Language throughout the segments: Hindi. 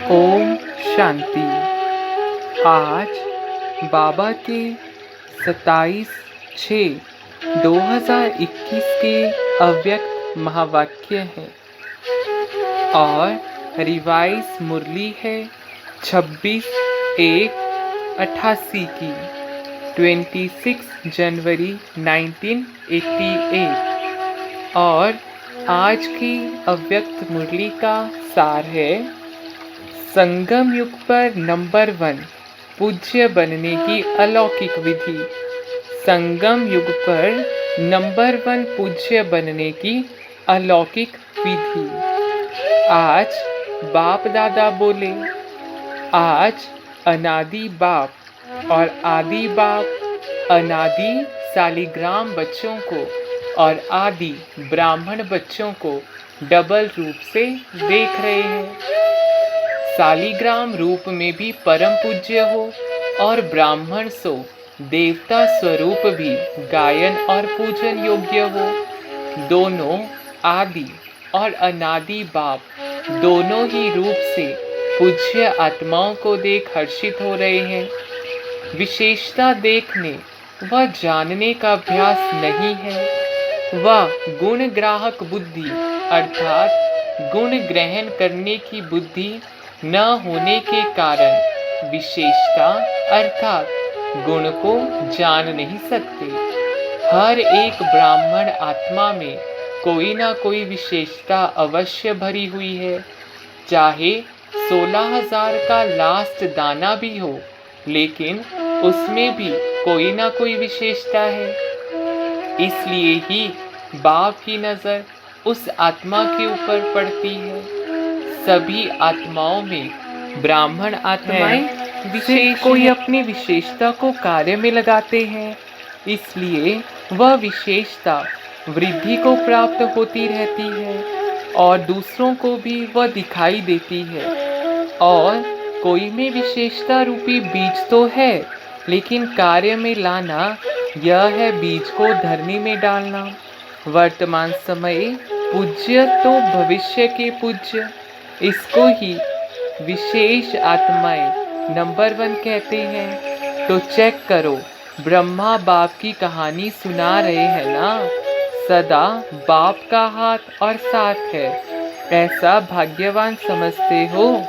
ओम शांति। आज बाबा के 27/6/2021 के अव्यक्त महावाक्य हैं और रिवाइज मुरली है 26/1/88 की 26 जनवरी 1988। और आज की अव्यक्त मुरली का सार है संगम युग पर नंबर 1 पूज्य बनने की अलौकिक विधि। संगम युग पर नंबर 1 पूज्य बनने की अलौकिक विधि। आज बाप दादा बोले, आज अनादि बाप और आदि बाप अनादि सालिग्राम बच्चों को और आदि ब्राह्मण बच्चों को डबल रूप से देख रहे हैं। सालिग्राम रूप में भी परम पूज्य हो और ब्राह्मण सो देवता स्वरूप भी गायन और पूजन योग्य हो। दोनों आदि और अनादि बाप दोनों ही रूप से पूज्य आत्माओं को देख हर्षित हो रहे हैं। विशेषता देखने व जानने का अभ्यास नहीं है, वह गुण ग्राहक बुद्धि अर्थात गुण ग्रहण करने की बुद्धि न होने के कारण विशेषता अर्थात गुण को जान नहीं सकते। हर एक ब्राह्मण आत्मा में कोई ना कोई विशेषता अवश्य भरी हुई है, चाहे 16,000 का लास्ट दाना भी हो, लेकिन उसमें भी कोई ना कोई विशेषता है। इसलिए ही बाप की नजर उस आत्मा के ऊपर पड़ती है। सभी आत्माओं में ब्राह्मण आत्माएं विशेष कोई अपनी विशेषता को कार्य में लगाते हैं, इसलिए वह विशेषता वृद्धि को प्राप्त होती रहती है और दूसरों को भी वह दिखाई देती है। और कोई में विशेषता रूपी बीज तो है, लेकिन कार्य में लाना यह है बीज को धरनी में डालना। वर्तमान समय पूज्य तो भविष्य के पूज्य, इसको ही विशेष आत्माएं नंबर 1 कहते हैं। तो चेक करो, ब्रह्मा बाप की कहानी सुना रहे हैं ना। सदा बाप का हाथ और साथ है, ऐसा भाग्यवान समझते हो।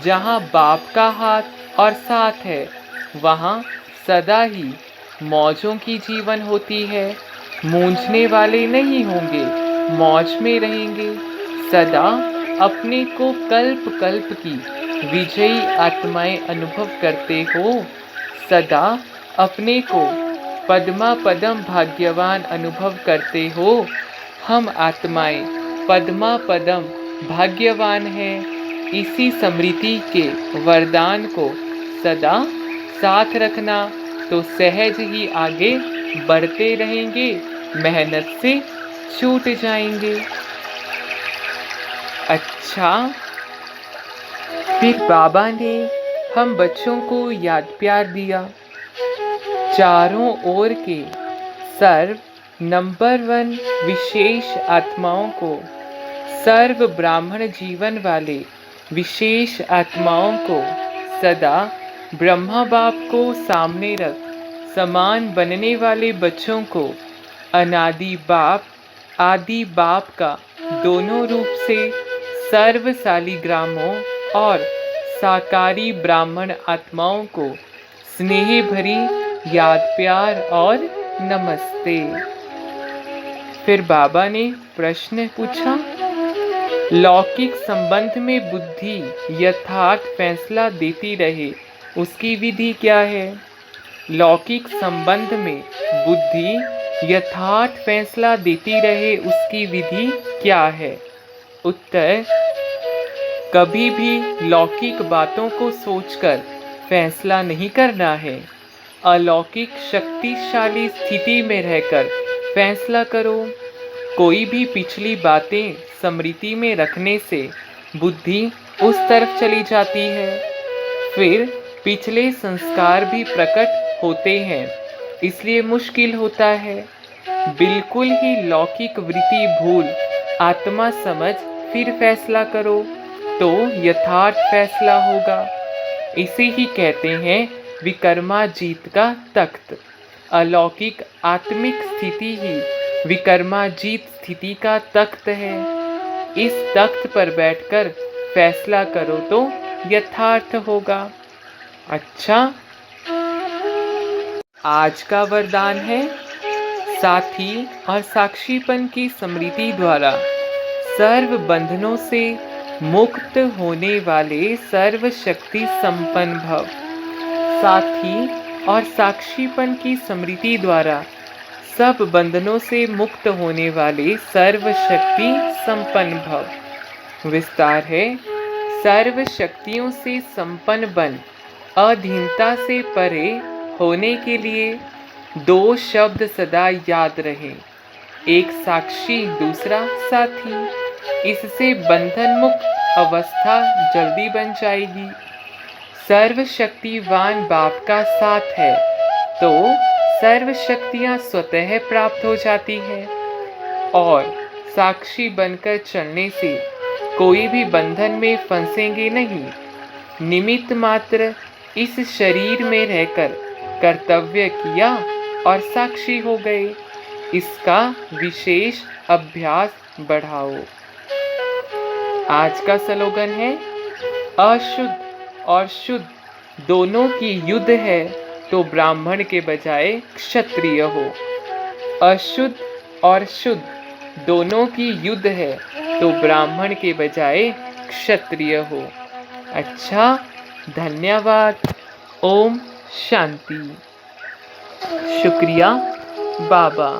जहाँ बाप का हाथ और साथ है, वहाँ सदा ही मौजों की जीवन होती है। मूंझने वाले नहीं होंगे, मौज में रहेंगे। सदा अपने को कल्प कल्प की विजयी आत्माएं अनुभव करते हो। सदा अपने को पद्मा पदम भाग्यवान अनुभव करते हो। हम आत्माएं पद्मा पदम भाग्यवान हैं। इसी स्मृति के वरदान को सदा साथ रखना, तो सहज ही आगे बढ़ते रहेंगे, मेहनत से छूट जाएंगे। अच्छा, फिर बाबा ने हम बच्चों को याद प्यार दिया। चारों ओर के सर्व नंबर 1 विशेष आत्माओं को, सर्व ब्राह्मण जीवन वाले विशेष आत्माओं को सदा ब्रह्मा बाप को सामने रख समान बनने वाले बच्चों को अनादि बाप आदि बाप का दोनों रूप से सर्व सालिग्रामों और साकारी ब्राह्मण आत्माओं को स्नेह भरी याद प्यार और नमस्ते। फिर बाबा ने प्रश्न पूछा, लौकिक संबंध में बुद्धि यथार्थ फैसला देती रहे, उसकी विधि क्या है? लौकिक संबंध में बुद्धि यथार्थ फैसला देती रहे, उसकी विधि क्या है? उत्तर, कभी भी लौकिक बातों को सोचकर फैसला नहीं करना है। अलौकिक शक्तिशाली स्थिति में रहकर फैसला करो। कोई भी पिछली बातें स्मृति में रखने से बुद्धि उस तरफ चली जाती है, फिर पिछले संस्कार भी प्रकट होते हैं, इसलिए मुश्किल होता है। बिल्कुल ही लौकिक वृत्ति भूल आत्मा समझ फिर फैसला करो। तो यथार्थ फैसला होगा। इसे ही कहते हैं विकर्माजीत का तख्त। अलौकिक आत्मिक स्थिति ही विकर्माजीत स्थिति का तख्त है। इस तख्त पर बैठकर फैसला करो तो यथार्थ होगा। अच्छा, आज का वरदान है साथी और साक्षीपन की स्मृति द्वारा सर्व बंधनों से मुक्त होने वाले सर्वशक्ति संपन्न भव। साथी और साक्षीपन की स्मृति द्वारा सब बंधनों से मुक्त होने वाले सर्वशक्ति संपन्न भव। विस्तार है, सर्व शक्तियों से संपन्न बन अधीनता से परे होने के लिए दो शब्द सदा याद रहे, एक साक्षी दूसरा साथी। इससे बंधन मुक्त अवस्था जल्दी बन जाएगी। सर्वशक्तिवान बाप का साथ है तो सर्व शक्तियाँ स्वतः प्राप्त हो जाती है और साक्षी बनकर चलने से कोई भी बंधन में फंसेंगे नहीं। निमित्त मात्र इस शरीर में रहकर कर्तव्य किया और साक्षी हो गए। इसका विशेष अभ्यास बढ़ाओ। आज का स्लोगन है, अशुद्ध और शुद्ध दोनों की युद्ध है तो ब्राह्मण के बजाय क्षत्रिय हो। अशुद्ध और शुद्ध दोनों की युद्ध है तो ब्राह्मण के बजाय क्षत्रिय हो। अच्छा, धन्यवाद। ओम शांति। शुक्रिया बाबा।